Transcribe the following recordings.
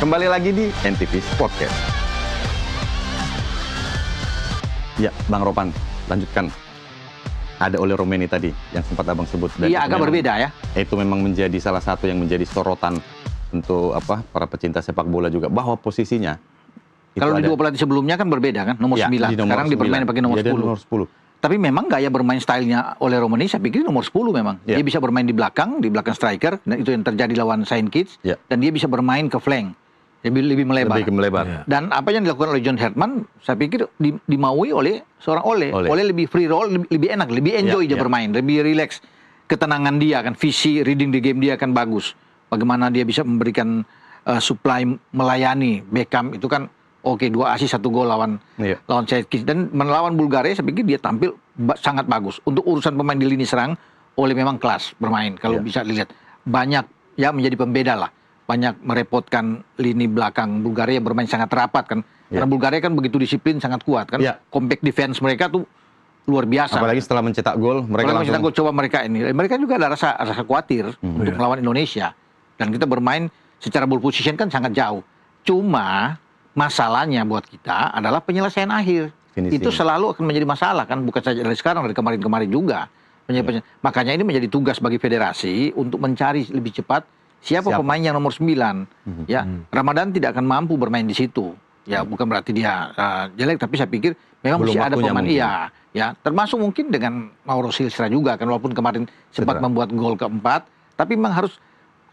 Kembali lagi di NTV Sportcast. Ya, Bang Ropan, lanjutkan. Ada Ole Romeni tadi yang sempat Abang sebut. Iya, agak berbeda ya. Itu memang menjadi salah satu yang menjadi sorotan untuk para pecinta sepak bola juga, bahwa posisinya kalau di dua pelatih sebelumnya kan berbeda kan, nomor 9. Sekarang dipermain pakai nomor 10. Tapi memang gaya bermain stylenya Ole Romeni saya pikir nomor 10 memang. Dia bisa bermain di belakang striker, dan itu yang terjadi lawan Saint Kitts. Dan dia bisa bermain ke flank, lebih melebar. Dan apa yang dilakukan oleh John Herdman, saya pikir dimaui oleh seorang Ole. Ole lebih free roll, lebih enak, lebih enjoy dia bermain, lebih relax. Ketenangan dia kan, visi reading the game dia akan bagus. Bagaimana dia bisa memberikan supply, melayani Beckham itu kan oke, 2 assist 1 gol lawan Saint Kitts. Dan melawan Bulgaria saya pikir dia tampil sangat bagus. Untuk urusan pemain di lini serang, Ole memang kelas bermain. Kalau bisa dilihat, banyak ya menjadi pembeda lah. Banyak merepotkan lini belakang Bulgaria bermain sangat rapat kan. Karena Bulgaria kan begitu disiplin, sangat kuat kan. Compact defense mereka tuh luar biasa. Apalagi setelah mencetak gol, coba mereka ini. Mereka juga ada rasa khawatir untuk melawan Indonesia. Dan kita bermain secara ball position kan sangat jauh. Cuma masalahnya buat kita adalah penyelesaian akhir. Finishing. Itu selalu akan menjadi masalah kan, bukan saja dari sekarang, dari kemarin-kemarin juga. Makanya ini menjadi tugas bagi federasi untuk mencari lebih cepat siapa pemain yang nomor 9. Ya, Ramadan tidak akan mampu bermain di situ. Ya, bukan berarti dia jelek, tapi saya pikir memang masih ada pemain ya, termasuk mungkin dengan Mauro Silstra juga kan, walaupun kemarin sempat membuat gol keempat, tapi memang harus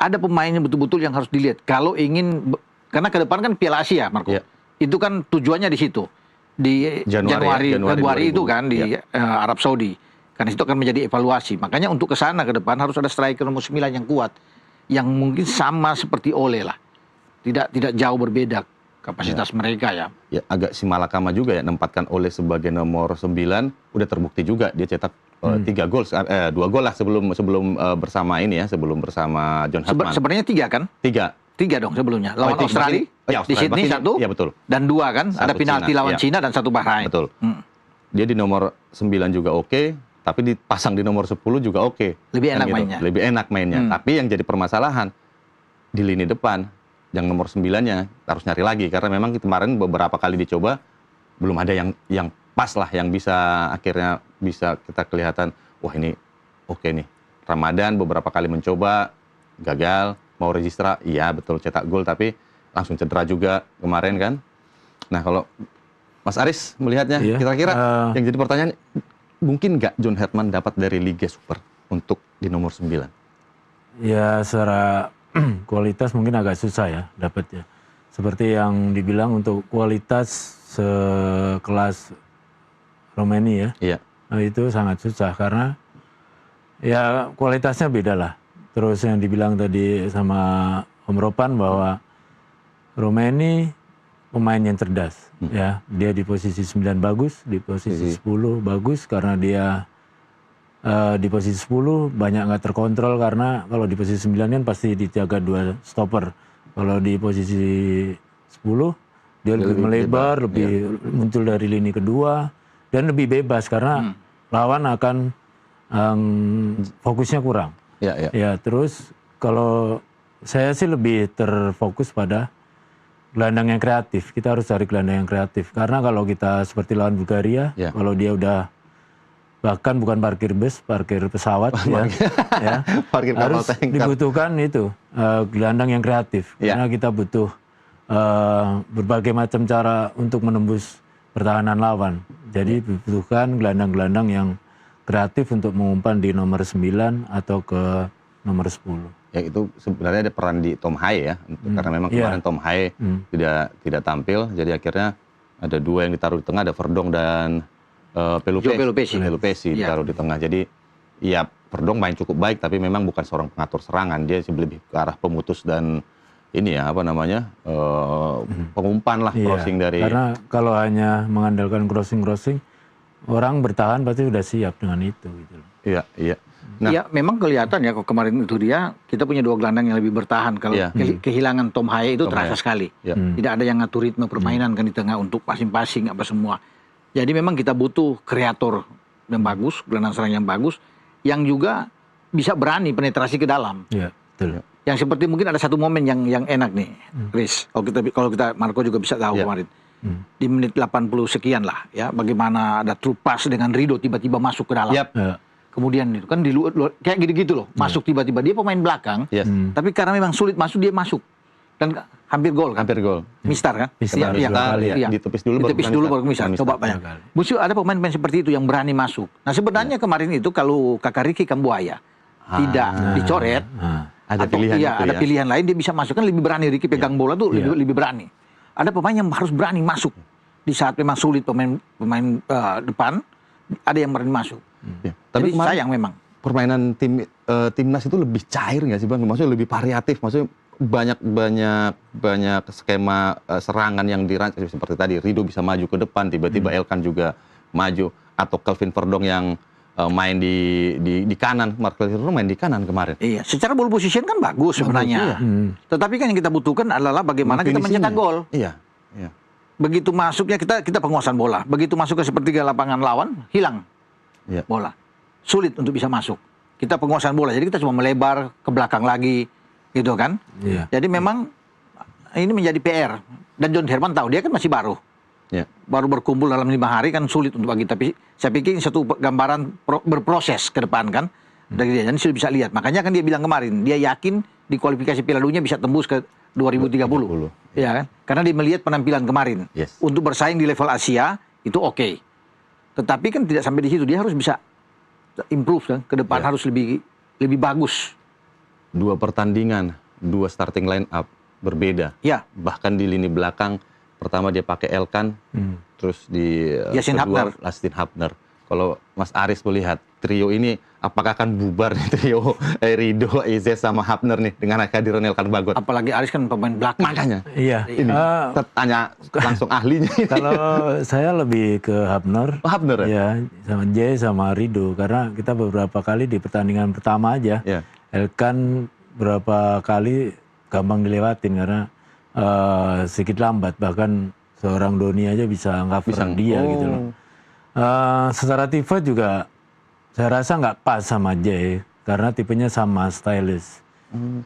ada pemain yang betul-betul yang harus dilihat kalau ingin. Karena ke depan kan Piala Asia, Marco. Itu kan tujuannya di situ. Di Februari itu kan di Arab Saudi. Karena itu akan menjadi evaluasi. Makanya untuk ke sana ke depan harus ada striker nomor 9 yang kuat. Yang mungkin sama seperti Ole lah. Tidak jauh berbeda kapasitas mereka ya. Ya, agak si Malakama juga ya, nempatkan Ole sebagai nomor 9. Udah terbukti juga dia cetak 3 gol, 2 gol lah sebelum bersama ini ya, sebelum bersama John Herdman. Sebenarnya 3 kan? 3 dong sebelumnya. Lawan Australia, di Sydney 1, dan 2 kan, ada penalti lawan Cina dan 1 Bahrain. Betul. Dia di nomor 9 juga oke, tapi dipasang di nomor 10 juga oke. Lebih enak mainnya. Lebih enak mainnya. Tapi yang jadi permasalahan di lini depan, yang nomor 9-nya harus nyari lagi, karena memang kemarin beberapa kali dicoba belum ada yang pas lah, yang bisa akhirnya bisa kita kelihatan, wah ini oke nih. Ramadan beberapa kali mencoba, gagal. Mau registra, iya betul cetak gol, tapi langsung cedera juga kemarin kan. Nah kalau Mas Aris melihatnya, kira-kira yang jadi pertanyaan, mungkin nggak John Herdman dapat dari Liga Super untuk di nomor 9? Ya secara kualitas mungkin agak susah ya dapatnya. Seperti yang dibilang untuk kualitas sekelas Romeni ya, nah, itu sangat susah karena ya kualitasnya beda lah. Terus yang dibilang tadi sama Om Ropan bahwa Romeni pemain yang cerdas, ya. Dia di posisi 9 bagus, di posisi 10 bagus karena dia di posisi 10 banyak nggak terkontrol, karena kalau di posisi 9 kan pasti dijaga 2 stopper. Kalau di posisi 10 dia lebih melebar, lebih muncul dari lini kedua dan lebih bebas karena lawan akan fokusnya kurang. Ya, terus kalau saya sih lebih terfokus pada gelandang yang kreatif. Kita harus cari gelandang yang kreatif. Karena kalau kita seperti lawan Bulgaria, kalau dia udah bahkan bukan parkir bus, parkir pesawat, parkir harus dibutuhkan itu gelandang yang kreatif. Karena kita butuh berbagai macam cara untuk menembus pertahanan lawan. Jadi dibutuhkan gelandang-gelandang yang kreatif untuk mengumpan di nomor 9 atau ke nomor 10. Ya itu sebenarnya ada peran di Tom Haye ya, karena memang kemarin Tom Haye tidak tampil, jadi akhirnya ada 2 yang ditaruh di tengah, ada Verdong dan Pelupesi ditaruh di tengah. Jadi ya Verdong main cukup baik, tapi memang bukan seorang pengatur serangan, dia lebih ke arah pemutus dan ini ya pengumpan lah, crossing dari. Karena kalau hanya mengandalkan crossing orang bertahan pasti sudah siap dengan itu gitu. Iya. Nah, ya memang kelihatan ya kemarin itu kita punya 2 gelandang yang lebih bertahan. Kalau kehilangan Tom Haye itu terasa sekali. Tidak ada yang ngatur ritme permainan kan di tengah untuk passing apa semua. Jadi memang kita butuh kreator yang bagus, gelandang serang yang bagus, yang juga bisa berani penetrasi ke dalam. Iya, betul. Yang seperti mungkin ada satu momen yang enak nih, Chris. Kalau kita Marco juga bisa tahu kemarin. Di menit 80 sekian lah ya, bagaimana ada true pass dengan Rido tiba-tiba masuk ke dalam. Kemudian itu kan di luar kayak gitu-gitu loh, masuk tiba-tiba, dia pemain belakang. Tapi karena memang sulit masuk, dia masuk. Dan hampir gol kan? Hampir gol. Mistar kan? Iya. Ditepis dulu baru mistar. Coba banyak. Musuh ada pemain-pemain seperti itu yang berani masuk. Nah, sebenarnya kemarin itu kalau Kakak Ricky Kambuaya tidak dicoret, ada pilihan ada pilihan lain, dia bisa masuk kan, lebih berani. Ricky pegang bola tuh lebih berani. Ada pemain yang harus berani masuk di saat memang sulit pemain depan, ada yang berani masuk. Tapi jadi sayang memang. Permainan timnas itu lebih cair nggak sih Bang? Maksudnya lebih variatif, maksudnya banyak skema serangan yang dirancang seperti tadi. Rido bisa maju ke depan, tiba-tiba Elkan juga maju, atau Kelvin Verdong yang main di kanan. Mark Verdong main di kanan kemarin. Iya, secara ball position kan bagus sebenarnya. Tetapi kan yang kita butuhkan adalah bagaimana kita mencetak gol. Iya. Begitu masuknya kita penguasaan bola. Begitu masuk ke sepertiga lapangan lawan, hilang bola. Sulit untuk bisa masuk. Kita penguasaan bola, jadi kita cuma melebar ke belakang lagi, gitu kan. Jadi memang ini menjadi PR. Dan John Herman tahu, dia kan masih baru. Baru berkumpul dalam 5 hari kan sulit untuk bagi. Tapi saya pikir ini satu gambaran berproses ke depan kan. Dari dia, jadi sudah bisa lihat. Makanya kan dia bilang kemarin, dia yakin di kualifikasi Piala Dunia bisa tembus ke 2030. Ya kan? Karena dia melihat penampilan kemarin. Untuk bersaing di level Asia, itu oke. Tetapi kan tidak sampai di situ, dia harus bisa improve kan, ke depan harus lebih bagus. 2 pertandingan, 2 starting line up berbeda. Bahkan di lini belakang, pertama dia pakai Elkan, terus di kedua Justin Hubner. Kalau Mas Aris melihat trio ini, apakah akan bubar nih trio Rido, Izes sama Hubner nih dengan kehadiran Elkan Bagot? Apalagi Aris kan pemain belakang. Makanya. Iya. Ini tanya langsung ahlinya. Kalau saya lebih ke Hubner. Hubner ya? Sama Jay sama Rido, karena kita beberapa kali di pertandingan pertama aja, Elkan berapa kali gampang dilewatin karena sedikit lambat, bahkan seorang Doni aja bisa cover dia gitu loh. Secara tipe juga saya rasa nggak pas sama Jay karena tipenya sama stylish.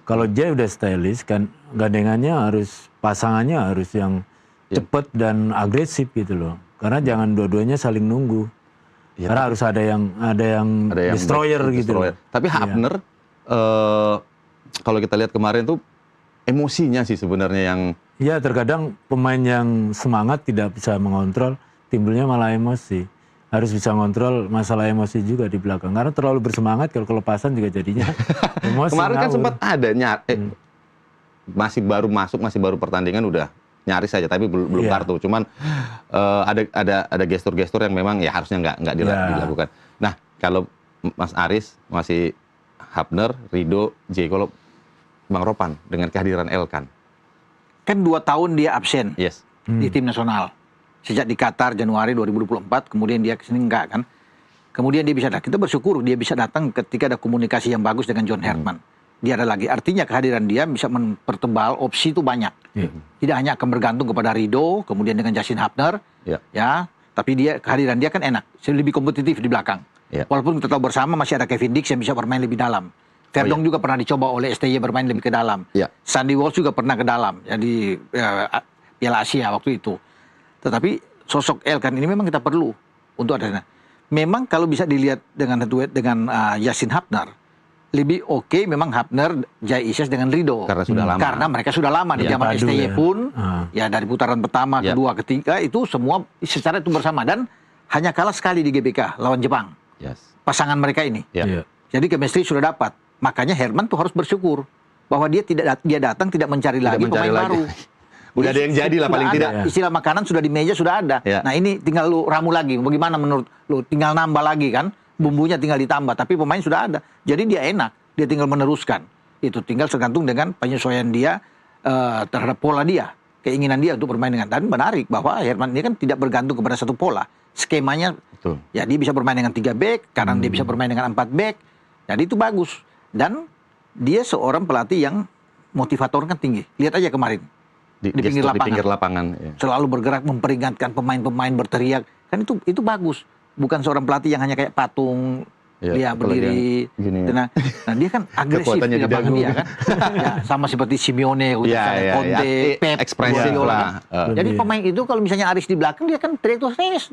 Kalau Jay udah stylish kan, gandengannya pasangannya harus yang cepet dan agresif gitu loh. Karena jangan dua-duanya saling nunggu. Karena harus ada yang destroyer gitu. Tapi Hubner kalau kita lihat kemarin tuh emosinya sih sebenarnya yang... Ya, terkadang pemain yang semangat tidak bisa mengontrol, timbulnya malah emosi. Harus bisa ngontrol masalah emosi juga di belakang. Karena terlalu bersemangat, kalau kelepasan juga jadinya emosi. Kemarin kan sempat ada masih baru masuk, masih baru pertandingan udah nyaris saja, tapi belum kartu. Cuman ada gestur-gestur yang memang ya harusnya nggak dilakukan. Nah, kalau Mas Aris masih Hubner, Rido, J, kalau Bang Ropan dengan kehadiran Elkan. Kan 2 tahun dia absen di tim nasional. Sejak di Qatar Januari 2024, kemudian dia kesini enggak kan. Kemudian dia bisa datang. Kita bersyukur dia bisa datang ketika ada komunikasi yang bagus dengan John Herman. Dia ada lagi. Artinya kehadiran dia bisa mempertebal opsi itu banyak. Tidak hanya akan bergantung kepada Rido, kemudian dengan Justin Hubner. Ya, tapi kehadiran dia kan enak. Lebih kompetitif di belakang. Walaupun kita tahu bersama masih ada Kevin Dix yang bisa bermain lebih dalam. Verdong juga pernah dicoba oleh STY bermain lebih ke dalam. Sandy Walsh juga pernah ke dalam. Jadi Piala Asia waktu itu. Tetapi sosok Elkan ini memang kita perlu untuk ada. Memang kalau bisa dilihat dengan duet dengan Justin Hubner, lebih oke memang Hubner, Jay Ises dengan Rido. Karena sudah lama. Karena mereka sudah lama di zaman STY pun, ya dari putaran pertama, kedua, ketiga itu semua secara itu bersama dan hanya kalah sekali di GBK lawan Jepang. Pasangan mereka ini. Jadi chemistry sudah dapat. Makanya Herman tuh harus bersyukur bahwa dia datang tidak mencari lagi pemain baru. Udah ada yang jadi lah paling tidak. Istilah makanan sudah di meja sudah ada. Nah ini tinggal lu ramu lagi. Bagaimana menurut lu? Tinggal nambah lagi kan. Bumbunya tinggal ditambah. Tapi pemain sudah ada. Jadi dia enak. Dia tinggal meneruskan. Itu tinggal tergantung dengan penyesuaian dia terhadap pola dia. Keinginan dia untuk bermain dengan. Dan menarik bahwa Herman ini kan tidak bergantung kepada satu pola. Skemanya. Ya dia bisa bermain dengan 3 back. Kanan dia bisa bermain dengan 4 back. Jadi itu bagus. Dan dia seorang pelatih yang motivator kan tinggi. Lihat aja kemarin. Di pinggir lapangan. Selalu bergerak memperingatkan pemain-pemain berteriak. Kan itu bagus. Bukan seorang pelatih yang hanya kayak patung dia berdiri. Nah, dia kan agresif di belakang dia kan. Ya, sama seperti Simeone, Conte, Pep, ekspresif lah. Jadi pemain itu kalau misalnya Aris di belakang dia kan teriak terus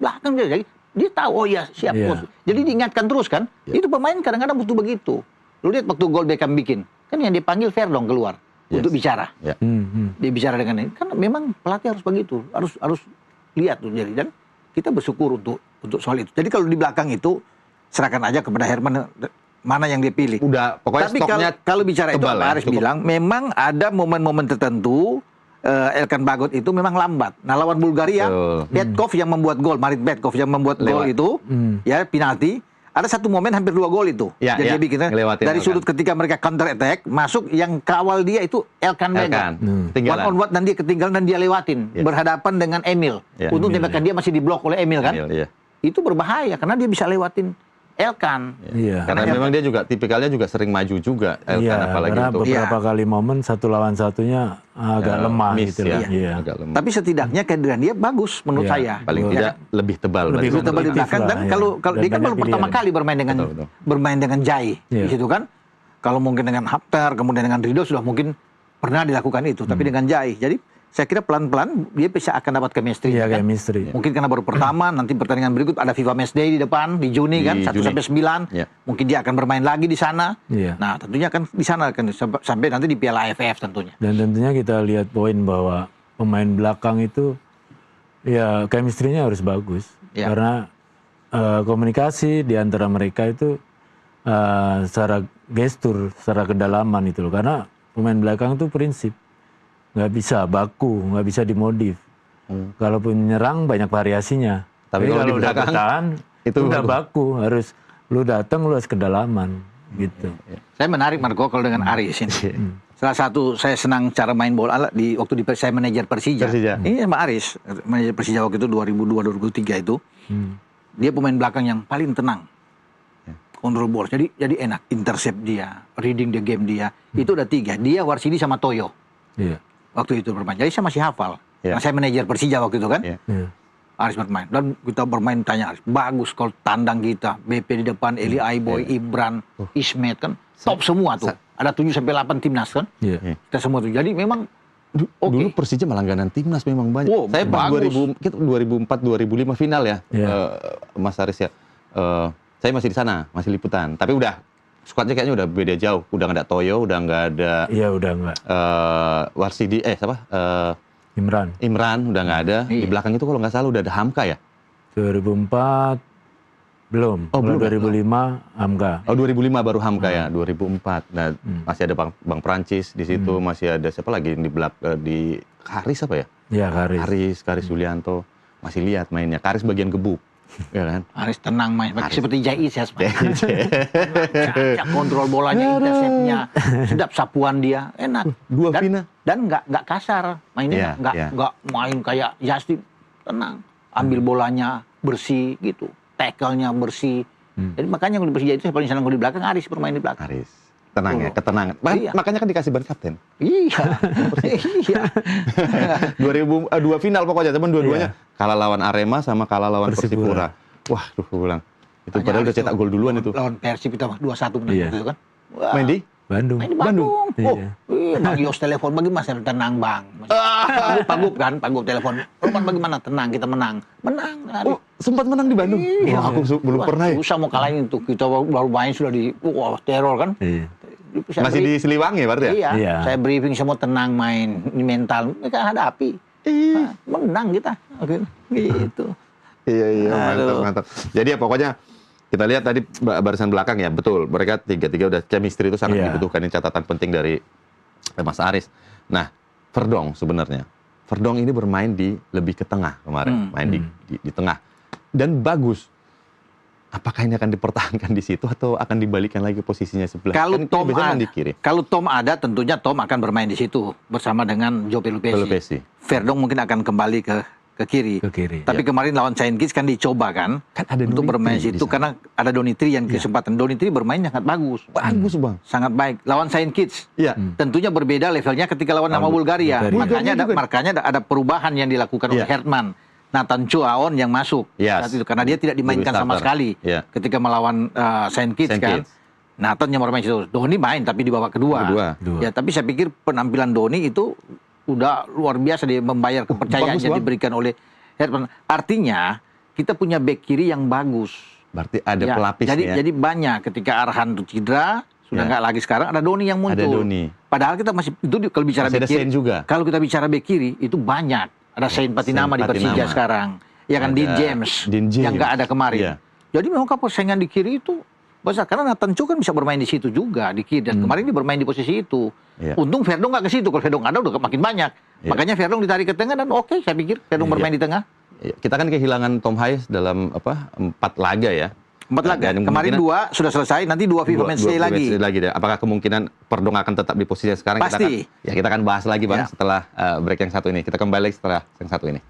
belakang dia. Jadi dia tahu siap. Jadi diingatkan terus kan. Itu pemain kadang-kadang butuh begitu. Lu lihat waktu gol Beckham bikin, kan yang dipanggil Verdong keluar untuk bicara. Dia bicara dengan ini. Kan memang pelatih harus begitu, harus lihat tuh. Jadi dan kita bersyukur untuk soal itu. Jadi kalau di belakang itu serahkan aja kepada Herman mana yang dia pilih. Udah, pokoknya tapi stoknya kalau bicara itu Aris bilang memang ada momen-momen tertentu Elkan Bagot itu memang lambat. Nah lawan Bulgaria, Betkov yang membuat gol, Marit Betkov yang membuat gol itu, ya penalti. Ada satu momen hampir 2 gol itu. Jadi dia bikin dari sudut ketika mereka counter attack, masuk yang kawal dia itu Elkan Bagot. One on one dan dia ketinggalan dan dia lewatin. Berhadapan dengan Emil. Untung tembakan dia masih diblok oleh Emil kan. Itu berbahaya karena dia bisa lewatin Elkan. Karena memang dia juga tipikalnya juga sering maju juga Elkan apalagi karena itu. Beberapa kali momen satu lawan satunya agak lemah gitu agak lemah. Tapi setidaknya kehadiran dia bagus menurut saya. Paling tidak lebih tebal. Lebih tebal di belakang dan kalau dia kan baru pertama kali bermain dengan Jai di situ kan. Kalau mungkin dengan Haftar kemudian dengan Rido sudah mungkin pernah dilakukan itu, tapi dengan Jai. Jadi saya kira pelan-pelan dia bisa akan dapat chemistry. Kan? Mungkin karena baru pertama, nanti pertandingan berikut ada FIFA Match Day di depan di Juni kan 1-9. Mungkin dia akan bermain lagi di sana. Nah, tentunya kan di sana kan sampai nanti di Piala AFF tentunya. Dan tentunya kita lihat poin bahwa pemain belakang itu ya chemistry-nya harus bagus. Karena komunikasi di antara mereka itu secara gestur, secara kedalaman itu loh. Karena pemain belakang itu prinsip. Nggak bisa baku, nggak bisa dimodif. Kalaupun menyerang banyak variasinya. Tapi kalau udah bertahan itu udah baku, harus lu datang lu harus kedalaman gitu. Saya menarik Marco kalau dengan Aris ini. Salah satu saya senang cara main bola di waktu saya manajer Persija. Ini sama Aris, manajer Persija waktu itu 2002-2003 itu. Dia pemain belakang yang paling tenang. Kontrol bola. Jadi enak, intercept dia, reading the game dia. Itu udah 3. Dia, Warsidi sama Toyo. Waktu itu bermain. Jadi saya masih hafal. Karena saya manajer Persija waktu itu kan. Aris bermain. Dan kita bermain tanya Aris. Bagus kalau tandang kita. BP di depan, Eli Aiboy, Ibran, Ismet kan. Top semua tuh. Ada 7-8 timnas kan. Kita semua tuh. Jadi memang dulu Persija malah langganan timnas memang banyak. Saya pas 2004-2005 final ya. Mas Aris ya. Saya masih di sana. Masih liputan. Tapi udah. Skuadnya kayaknya udah beda jauh, udah nggak ada Toyo, udah nggak ada. Iya udah nggak. Warsidi, siapa? Imran udah nggak ada. Di belakang itu kalau nggak salah udah ada Hamka ya. 2004 belum. Oh belum. 2005 Hamka. Oh 2005 baru Hamka ya. 2004. Nah masih ada Bang Prancis di situ, masih ada siapa lagi di Karis apa ya? Iya Karis. Karis Yulianto. Masih lihat mainnya. Karis bagian gebuk. Ya kan? Aris tenang main, seperti Jais ya kontrol bolanya, interceptnya, sedap sapuan dia, enak. Dan nggak kasar, mainnya nggak main kayak Justin, tenang, ambil bolanya bersih gitu, tackle-nya bersih. Jadi makanya kalau di Persija itu paling senang kalau di belakang Aris bermain di belakang. Aris. Tenang ya, ketenangan. Makanya kan dikasih ban kapten. Iya. 2 final pokoknya, teman dua-duanya kalah lawan Arema sama kalah lawan Persipura. Wah, gue bilang. Itu padahal udah cetak gol duluan itu. Lawan Persib kita 2-1 menang itu kan. Main di Bandung. Main di Bandung. Bang Yos telepon, bagaimana saya tenang Bang. Pagup telepon. Roman bagaimana? Tenang, kita menang. Sempat menang di Bandung? Aku belum pernah ya. Susah mau kalahin itu. Kita baru main sudah di teror kan. Masih di Siliwangi berarti ya? Iya. Saya briefing semua tenang main, ini mental. Mereka hadapi. Menang kita. Gitu. Iya, mantap. Jadi ya pokoknya kita lihat tadi barisan belakang ya, betul. Mereka tiga udah chemistry itu sangat dibutuhkan. Ini catatan penting dari Mas Aris. Nah, Verdong sebenarnya. Verdong ini bermain lebih ke tengah kemarin. Main di tengah. Dan bagus. Apakah ini akan dipertahankan di situ atau akan dibalikan lagi posisinya sebelah? Kalau Tom ada, tentunya Tom akan bermain di situ bersama dengan Joe Pelupesi. Verdong mungkin akan kembali ke kiri. Tapi kemarin lawan Saint Kitts kan dicoba kan ada untuk bermain di situ karena ada Donitri yang kesempatan. Donitri bermain sangat bagus. Bang. Sangat baik. Lawan Saint Kitts. Tentunya berbeda levelnya ketika lawan nama Bulgaria. Makanya ada perubahan yang dilakukan oleh Herman. Nathan Chuaon yang masuk saat itu karena dia tidak dimainkan sama sekali ketika melawan Saint Kitts kan. Nathan yang bermain itu. Doni main tapi di babak kedua. Ya, tapi saya pikir penampilan Doni itu udah luar biasa, dia membayar kepercayaan yang diberikan oleh Herman. Artinya kita punya bek kiri yang bagus. Berarti ada pelapisnya. Jadi banyak ketika Arhan cedera, sudah nggak lagi, sekarang ada Doni yang muncul. Ada Doni. Padahal kita masih itu kalau bicara bek kiri juga. Kalau kita bicara bek kiri itu banyak. Ada Saint Patinama di Persija sekarang. Ya kan, Dean James yang nggak ada kemarin. Jadi memang persaingan di kiri itu besar karena Nathan Chu kan bisa bermain di situ juga di kiri, dan kemarin dia bermain di posisi itu. Untung Verdong nggak ke situ, kalau Verdong ada udah makin banyak. Makanya Verdong ditarik ke tengah dan saya pikir Verdong bermain di tengah. Kita kan kehilangan Tom Hayes dalam 4 laga ya. 4 laga. Kemarin 2 sudah selesai, nanti 2 FIFA Match Day lagi. Apakah kemungkinan Verdong akan tetap di posisi sekarang? Pasti. Kita akan bahas lagi Bang setelah break yang satu ini. Kita kembali setelah yang satu ini.